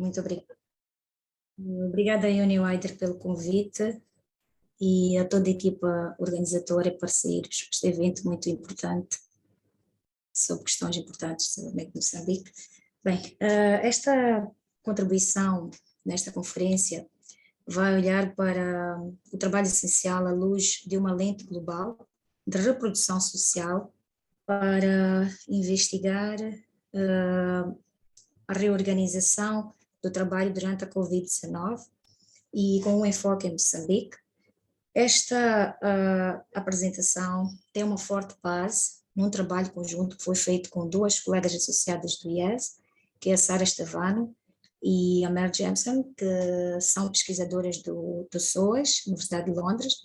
Muito obrigada. Obrigada, Uniwider, pelo convite e a toda a equipa organizadora e parceiros. Este evento muito importante, sobre questões importantes de Moçambique. Bem, esta contribuição nesta conferência vai olhar para o trabalho essencial à luz de uma lente global de reprodução social para investigar a reorganização do trabalho durante a Covid-19 e com um enfoque em Moçambique. Esta apresentação tem uma forte base num trabalho conjunto que foi feito com duas colegas associadas do IES, que é a Sara Estevano e a Mary Jameson, que são pesquisadoras do SOAS, Universidade de Londres,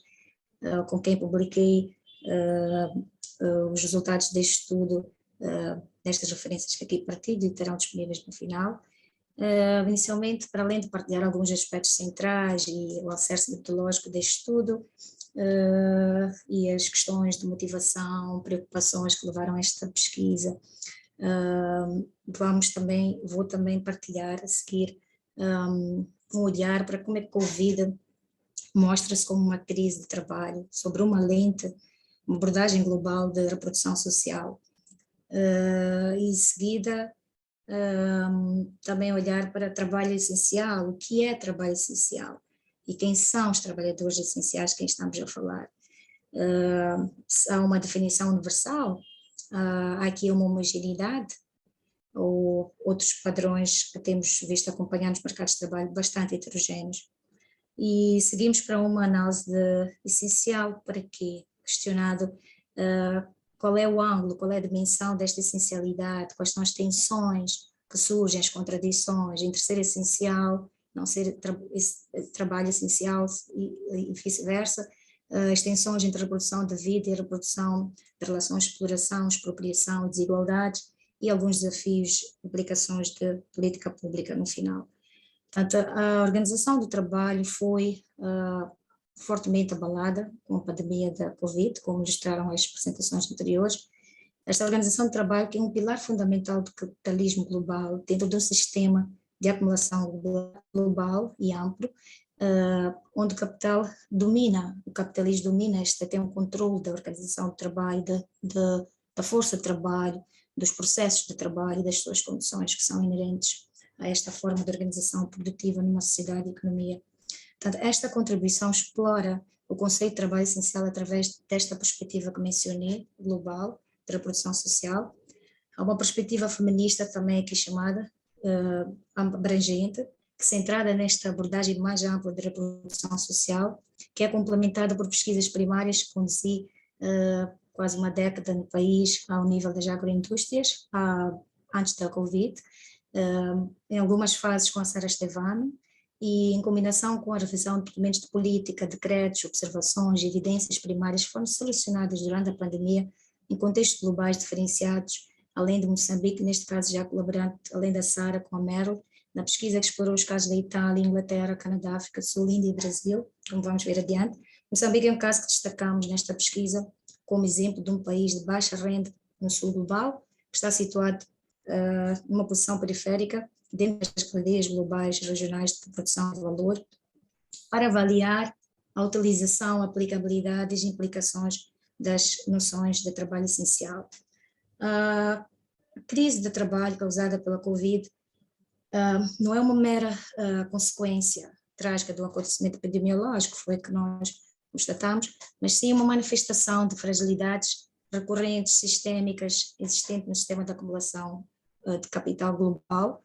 com quem publiquei os resultados deste estudo nestas referências que aqui partilho e estarão disponíveis no final. Inicialmente, para além de partilhar alguns aspectos centrais e o alicerce metodológico deste estudo e as questões de motivação, preocupações que levaram a esta pesquisa, vou também partilhar a seguir um olhar para como é que a Covid mostra-se como uma crise de trabalho, sobre uma lente, uma abordagem global de reprodução social. E em seguida, também olhar para trabalho essencial, o que é trabalho essencial e quem são os trabalhadores essenciais de quem estamos a falar. Há uma definição universal, há aqui uma homogeneidade ou outros padrões que temos visto acompanhar nos mercados de trabalho bastante heterogêneos. E seguimos para uma análise essencial para quê? Questionado qual é o ângulo, qual é a dimensão desta essencialidade, quais são as tensões que surgem, as contradições entre ser essencial, não ser trabalho essencial e vice-versa, as tensões entre a reprodução da vida e a reprodução de relações de exploração, expropriação, desigualdades e alguns desafios, implicações de política pública no final. Portanto, a organização do trabalho foi fortemente abalada com a pandemia da Covid, como mostraram as apresentações anteriores. Esta organização do trabalho que é um pilar fundamental do capitalismo global, dentro de um sistema de acumulação global e amplo, onde o capitalismo domina, tem um controle da organização do trabalho, da força de trabalho, dos processos de trabalho e das suas condições que são inerentes a esta forma de organização produtiva numa sociedade e economia. Portanto, esta contribuição explora o conceito de trabalho essencial através desta perspectiva que mencionei, global, de reprodução social. Há uma perspectiva feminista também aqui chamada, abrangente, que centrada nesta abordagem mais ampla de reprodução social, que é complementada por pesquisas primárias que conduzi quase uma década no país ao nível das agroindústrias, antes da Covid, em algumas fases com a Sara Estevano, e em combinação com a revisão de documentos de política, decretos, observações e evidências primárias que foram selecionadas durante a pandemia em contextos globais diferenciados, além de Moçambique, neste caso já colaborando, além da Sara, com a Meryl, na pesquisa que explorou os casos da Itália, Inglaterra, Canadá, África do Sul, Índia e Brasil, como vamos ver adiante. Moçambique é um caso que destacamos nesta pesquisa como exemplo de um país de baixa renda no sul global, que está situado numa posição periférica dentro das cadeias globais regionais de produção de valor, para avaliar a utilização, a aplicabilidade e as implicações das noções de trabalho essencial. A crise de trabalho causada pela Covid não é uma mera consequência trágica do acontecimento epidemiológico, foi que nós constatamos, mas sim uma manifestação de fragilidades recorrentes, sistémicas, existentes no sistema de acumulação de capital global.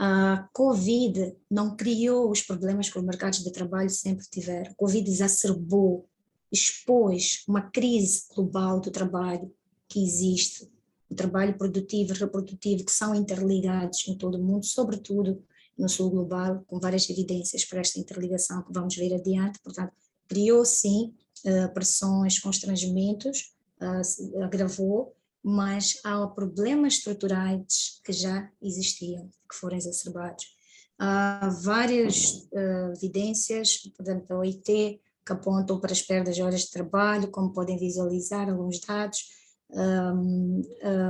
A Covid não criou os problemas que os mercados de trabalho sempre tiveram. A Covid exacerbou, expôs uma crise global do trabalho que existe, o trabalho produtivo e reprodutivo que são interligados em todo o mundo, sobretudo no sul global, com várias evidências para esta interligação que vamos ver adiante. Portanto, criou sim pressões, constrangimentos, agravou, mas há problemas estruturais que já existiam, que foram exacerbados. Há várias evidências, portanto, da OIT, que apontam para as perdas de horas de trabalho, como podem visualizar alguns dados,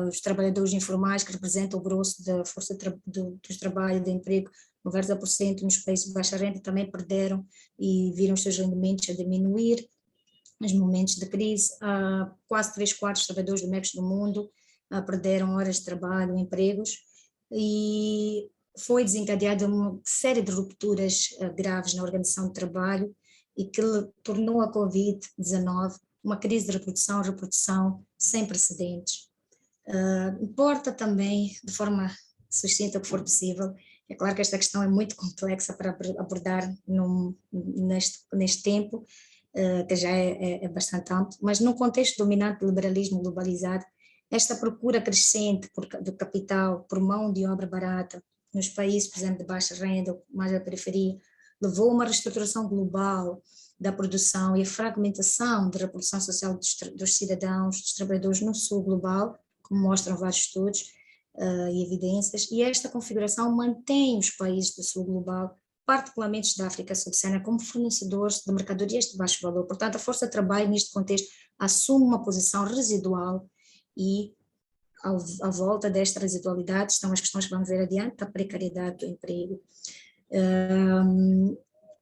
Os trabalhadores informais, que representam o grosso da força dos trabalhos, de emprego, 90% nos países de baixa renda também perderam e viram os seus rendimentos a diminuir nos momentos de crise. Quase 3/4 dos trabalhadores domésticos do mundo perderam horas de trabalho, empregos, e foi desencadeada uma série de rupturas graves na organização de trabalho e que tornou a Covid-19 uma crise de reprodução sem precedentes. Importa também, de forma sucinta que for possível, é claro que esta questão é muito complexa para abordar neste tempo, que já é bastante amplo, mas no contexto dominante do liberalismo globalizado, esta procura crescente do capital por mão de obra barata nos países, por exemplo, de baixa renda, mais da periferia, levou a uma reestruturação global da produção e a fragmentação da reprodução social dos cidadãos, dos trabalhadores no sul global, como mostram vários estudos e evidências, e esta configuração mantém os países do sul global, particularmente os da África subsaariana, como fornecedores de mercadorias de baixo valor. Portanto, a força de trabalho neste contexto assume uma posição residual e à volta desta residualidade estão as questões que vamos ver adiante, da precariedade do emprego.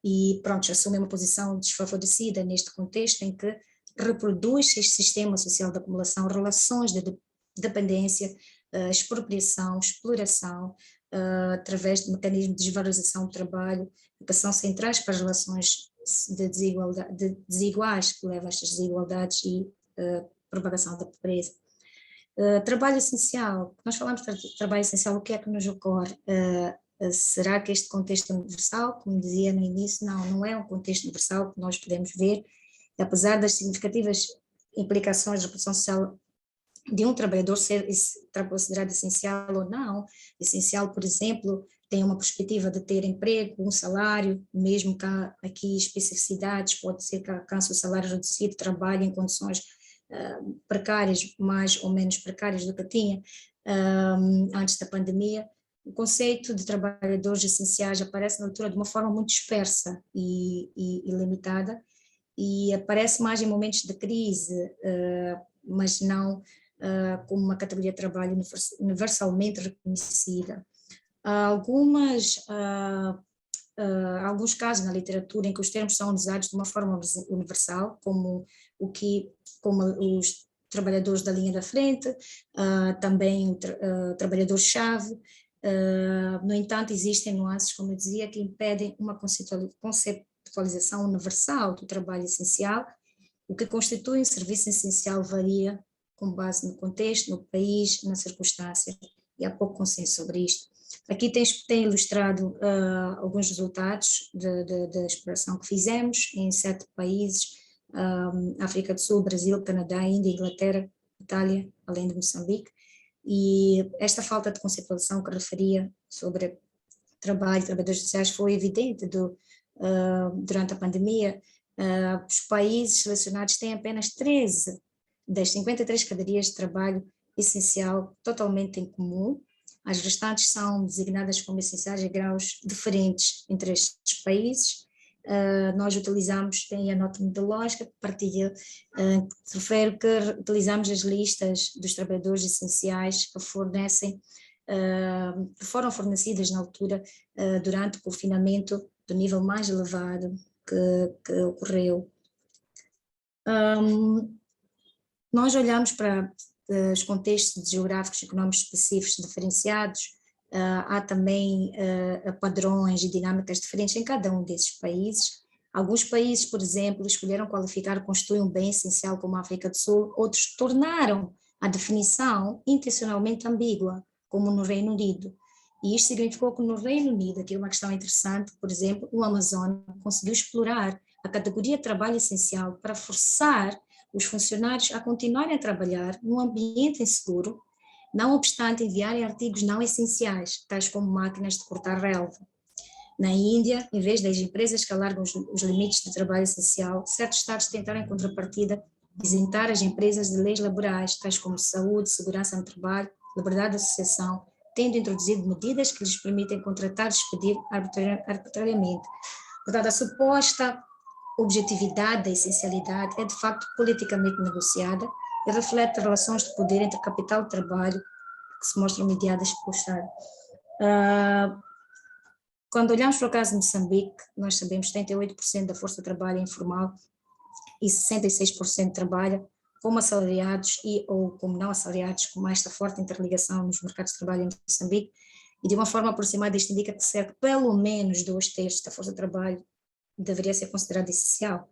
E pronto, assume uma posição desfavorecida neste contexto em que reproduz este sistema social de acumulação, relações de dependência, expropriação, exploração, através de mecanismos de desvalorização do trabalho, que são centrais para as relações desiguais que levam a estas desigualdades e propagação da pobreza. Trabalho essencial, nós falamos de trabalho essencial, o que é que nos ocorre? Será que este contexto é universal? Como dizia no início, não é um contexto universal que nós podemos ver, apesar das significativas implicações da reprodução social de um trabalhador ser considerado essencial ou não. Essencial, por exemplo, tem uma perspectiva de ter emprego, um salário, mesmo que há aqui especificidades, pode ser que alcance o salário reduzido, trabalhe em condições precárias, mais ou menos precárias do que tinha antes da pandemia. O conceito de trabalhadores essenciais aparece na altura de uma forma muito dispersa e limitada, e aparece mais em momentos de crise, mas não como uma categoria de trabalho universalmente reconhecida. Há alguns casos na literatura em que os termos são usados de uma forma universal, como os trabalhadores da linha da frente, também o trabalhador-chave. No entanto, existem nuances, como eu dizia, que impedem uma conceptualização universal do trabalho essencial. O que constitui um serviço essencial varia com base no contexto, no país, na circunstância, e há pouco consenso sobre isto. Aqui tem ilustrado alguns resultados da exploração que fizemos em 7 países, África do Sul, Brasil, Canadá, Índia, Inglaterra, Itália, além de Moçambique, e esta falta de conceptualização que referia sobre trabalhadores sociais foi evidente durante a pandemia. Os países selecionados têm apenas 13 das 53 cadeias de trabalho essencial totalmente em comum. As restantes são designadas como essenciais em graus diferentes entre estes países. Nós utilizamos, tem a nota metodológica que partilha, que refere que utilizamos as listas dos trabalhadores essenciais que foram fornecidas na altura durante o confinamento do nível mais elevado que ocorreu. Nós olhamos para os contextos geográficos e económicos específicos diferenciados. Há também padrões e dinâmicas diferentes em cada um desses países. Alguns países, por exemplo, escolheram qualificar constitui um bem essencial como a África do Sul, outros tornaram a definição intencionalmente ambígua, como no Reino Unido. E isto significou que no Reino Unido, aqui é uma questão interessante, por exemplo, o Amazonas conseguiu explorar a categoria de trabalho essencial para forçar os funcionários a continuarem a trabalhar num ambiente inseguro, não obstante enviarem artigos não essenciais, tais como máquinas de cortar relva. Na Índia, em vez das empresas que alargam os limites de trabalho essencial, certos estados tentaram, em contrapartida, isentar as empresas de leis laborais, tais como saúde, segurança no trabalho, liberdade de associação, tendo introduzido medidas que lhes permitem contratar e despedir arbitrariamente. Portanto, a suposta objetividade da essencialidade é de facto politicamente negociada, e reflete relações de poder entre capital e trabalho que se mostram mediadas pelo Estado. Quando olhamos para o caso de Moçambique, nós sabemos que 78% da força de trabalho é informal e 66% trabalha como assalariados e ou como não assalariados, com esta forte interligação nos mercados de trabalho em Moçambique, e de uma forma aproximada isto indica que cerca pelo menos 2/3 da força de trabalho deveria ser considerada essencial,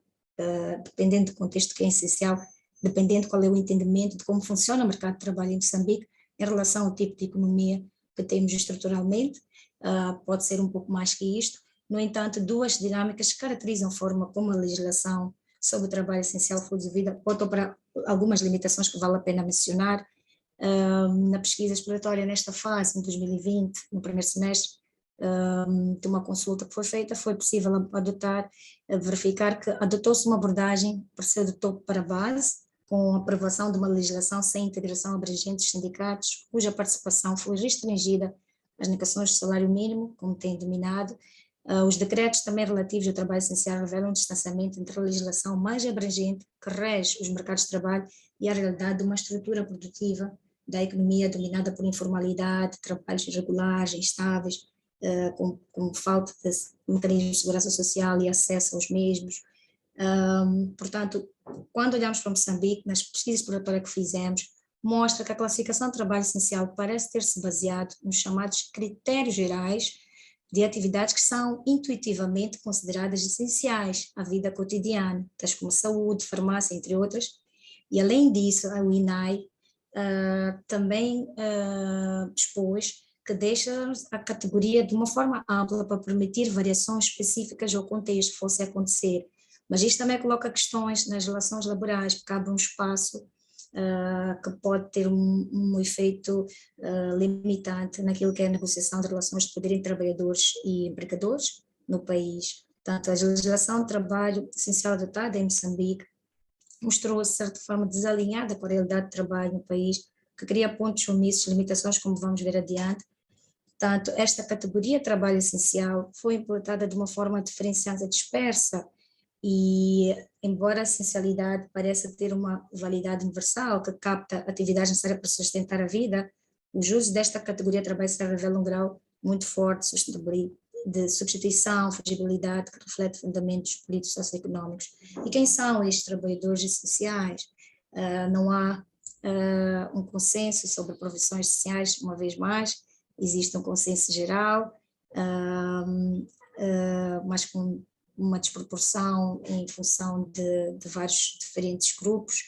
dependendo do contexto que é essencial, dependendo qual é o entendimento de como funciona o mercado de trabalho em Moçambique em relação ao tipo de economia que temos estruturalmente, pode ser um pouco mais que isto. No entanto, duas dinâmicas caracterizam a forma como a legislação sobre o trabalho essencial foi desenvolvida, apontam para algumas limitações que vale a pena mencionar. Na pesquisa exploratória nesta fase, em 2020, no primeiro semestre, de uma consulta que foi feita, foi possível adotar, verificar que adotou-se uma abordagem para ser do topo para a base, com a aprovação de uma legislação sem integração abrangente dos sindicatos, cuja participação foi restringida às negociações de salário mínimo, como tem dominado. Os decretos também relativos ao trabalho essencial revelam um distanciamento entre a legislação mais abrangente que rege os mercados de trabalho e a realidade de uma estrutura produtiva da economia dominada por informalidade, trabalhos irregulares, instáveis, com falta de mecanismos de segurança social e acesso aos mesmos. Portanto, quando olhamos para Moçambique, nas pesquisas exploratórias que fizemos, mostra que a classificação de trabalho essencial parece ter-se baseado nos chamados critérios gerais de atividades que são intuitivamente consideradas essenciais à vida cotidiana, tais como saúde, farmácia, entre outras. E além disso, a UNAI também expôs que deixa a categoria de uma forma ampla para permitir variações específicas ao contexto que fosse acontecer. Mas isto também coloca questões nas relações laborais, porque abre um espaço que pode ter um efeito limitante naquilo que é a negociação de relações de poder entre trabalhadores e empregadores no país. Portanto, a legislação de trabalho essencial adotada em Moçambique mostrou-se, de certa forma, desalinhada com a realidade de trabalho no país, que cria pontos omissos, limitações, como vamos ver adiante. Portanto, esta categoria de trabalho essencial foi implementada de uma forma diferenciada, dispersa, e embora a essencialidade pareça ter uma validade universal que capta atividades necessárias para sustentar a vida, os usos desta categoria de trabalho se revela um grau muito forte de substituição, fungibilidade, que reflete fundamentos políticos e socioeconómicos. E quem são estes trabalhadores essenciais? Não há um consenso sobre profissões essenciais, uma vez mais, existe um consenso geral, mas com uma desproporção em função de vários diferentes grupos.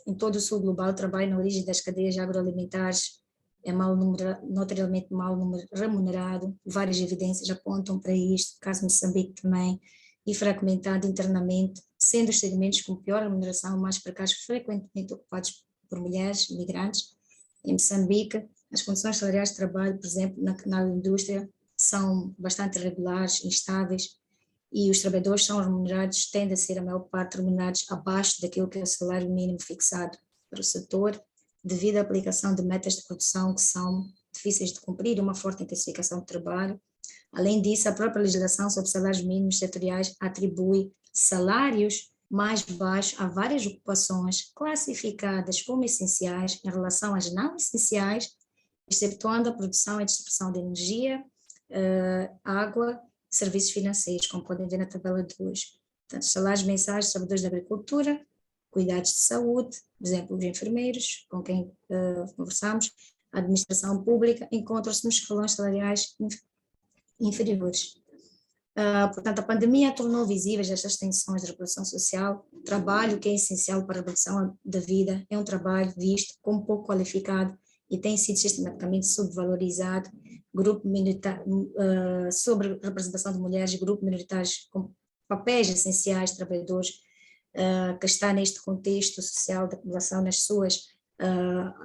Em todo o sul global, o trabalho na origem das cadeias agroalimentares é notariamente mal remunerado, várias evidências apontam para isto, o caso de Moçambique também, e fragmentado internamente, sendo os segmentos com pior remuneração mais precários frequentemente ocupados por mulheres migrantes. Em Moçambique, as condições salariais de trabalho, por exemplo, na indústria, são bastante irregulares, instáveis, e os trabalhadores são remunerados, tendem a ser a maior parte remunerados abaixo daquilo que é o salário mínimo fixado para o setor, devido à aplicação de metas de produção que são difíceis de cumprir, uma forte intensificação do trabalho. Além disso, a própria legislação sobre salários mínimos setoriais atribui salários mais baixos a várias ocupações classificadas como essenciais em relação às não essenciais, excetuando a produção e distribuição de energia, água, serviços financeiros, como podem ver na tabela 2. Portanto, salários mensais dos trabalhadores da agricultura, cuidados de saúde, por exemplo, os enfermeiros, com quem conversamos, a administração pública, encontram-se nos escalões salariais inferiores. Portanto, a pandemia tornou visíveis estas tensões de reprodução social. O trabalho que é essencial para a reprodução da vida é um trabalho visto como pouco qualificado e tem sido sistematicamente subvalorizado. Sobre a representação de mulheres e grupos minoritários com papéis essenciais de trabalhadores, que está neste contexto social da população nas suas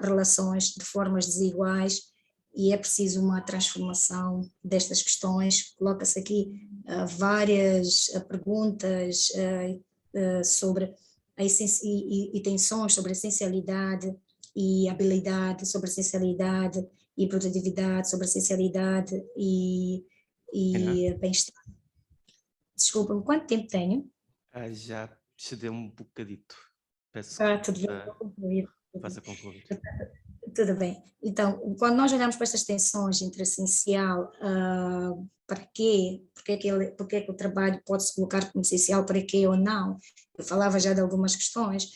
relações de formas desiguais, e é preciso uma transformação destas questões. Coloca-se aqui várias perguntas sobre e tensões sobre a essencialidade e habilidade, sobre a essencialidade e produtividade, sobre a essencialidade e bem-estar. Desculpa-me, quanto tempo tenho? Já te dei um bocadito. Peço Tudo bem, desculpa, vou concluir. faça concluir. Tudo bem. Então, quando nós olhamos para estas tensões entre essencial, para quê, porque é que o trabalho pode se colocar como essencial, para quê ou não, eu falava já de algumas questões,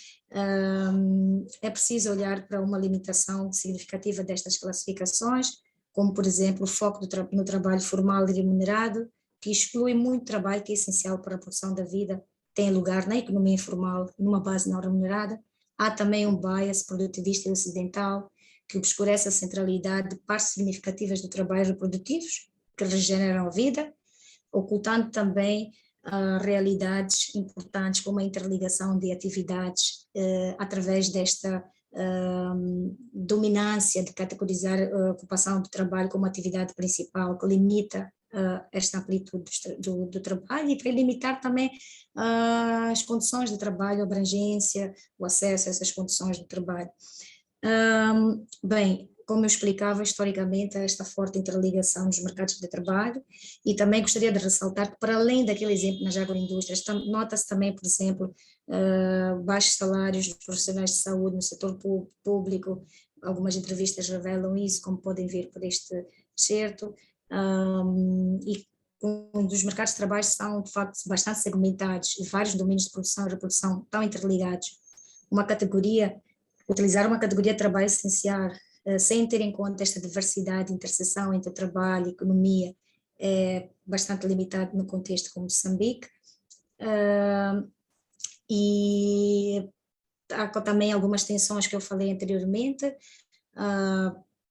é preciso olhar para uma limitação significativa destas classificações, como, por exemplo, o foco no trabalho formal e remunerado, que exclui muito trabalho que é essencial para a produção da vida, tem lugar na economia informal, numa base não remunerada. Há também um bias produtivista e ocidental, que obscurece a centralidade de partes significativas do trabalho reprodutivos, que regeneram a vida, ocultando também realidades importantes como a interligação de atividades através desta dominância de categorizar a ocupação do trabalho como atividade principal, que limita esta amplitude do trabalho, e para limitar também as condições de trabalho, a abrangência, o acesso a essas condições de trabalho. Bem, como eu explicava, historicamente, há esta forte interligação nos mercados de trabalho, e também gostaria de ressaltar que, para além daquele exemplo nas agroindústrias, nota-se também, por exemplo, baixos salários dos profissionais de saúde no setor público. Algumas entrevistas revelam isso, como podem ver por este certo, e um dos mercados de trabalho são, de facto, bastante segmentados, e vários domínios de produção e reprodução estão interligados. Utilizar uma categoria de trabalho essencial, sem ter em conta esta diversidade, interseção entre trabalho e economia, é bastante limitado no contexto como Moçambique. E há também algumas tensões que eu falei anteriormente,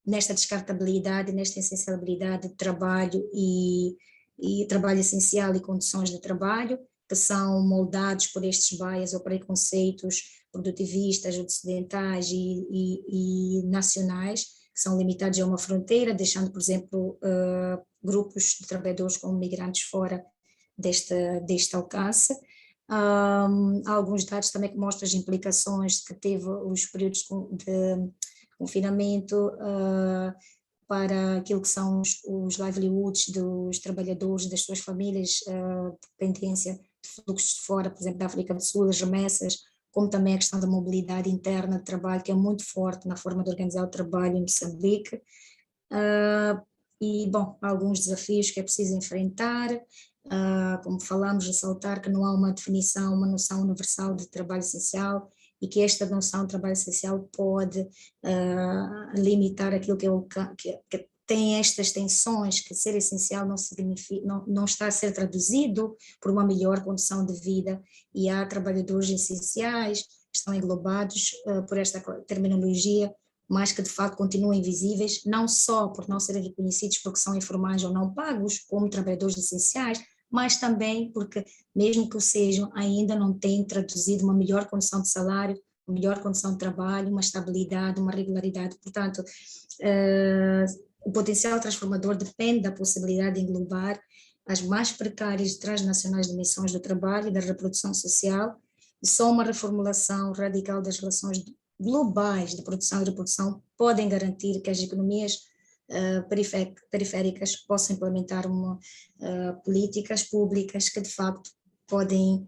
nesta descartabilidade, nesta essencialidade de trabalho e trabalho essencial e condições de trabalho, que são moldados por estes bias ou preconceitos produtivistas, ocidentais e nacionais, que são limitados a uma fronteira, deixando, por exemplo, grupos de trabalhadores como migrantes fora deste alcance. Há alguns dados também que mostram as implicações que teve os períodos de confinamento para aquilo que são os livelihoods dos trabalhadores, das suas famílias, dependência de fluxos de fora, por exemplo, da África do Sul, as remessas, como também a questão da mobilidade interna de trabalho, que é muito forte na forma de organizar o trabalho em Moçambique. E, bom, há alguns desafios que é preciso enfrentar, como falamos, ressaltar que não há uma definição, uma noção universal de trabalho essencial, e que esta noção de trabalho essencial pode limitar aquilo que tem estas tensões, que ser essencial não significa, não está a ser traduzido por uma melhor condição de vida, e há trabalhadores essenciais que estão englobados por esta terminologia, mas que de facto continuam invisíveis, não só por não serem reconhecidos porque são informais ou não pagos como trabalhadores essenciais, mas também porque, mesmo que o sejam, ainda não têm traduzido uma melhor condição de salário, uma melhor condição de trabalho, uma estabilidade, uma regularidade. Portanto, o potencial transformador depende da possibilidade de englobar as mais precárias transnacionais dimensões do trabalho e da reprodução social, e só uma reformulação radical das relações globais de produção e reprodução podem garantir que as economias periféricas possam implementar políticas públicas que de facto podem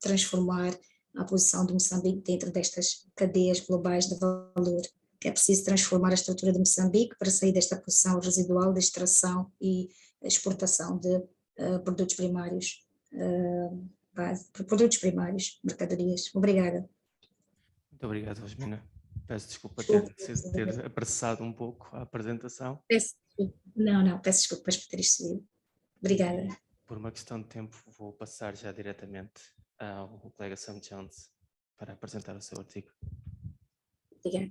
transformar a posição de Moçambique dentro destas cadeias globais de valor, que é preciso transformar a estrutura de Moçambique para sair desta posição residual de extração e exportação de produtos primários, mercadorias. Obrigada. Muito obrigado, Rosmina. Peço desculpa Desculpa. ter apressado um pouco a apresentação. Peço desculpas por ter isto. Obrigada. E, por uma questão de tempo, vou passar já diretamente ao colega Sam Jones para apresentar o seu artigo. Obrigada.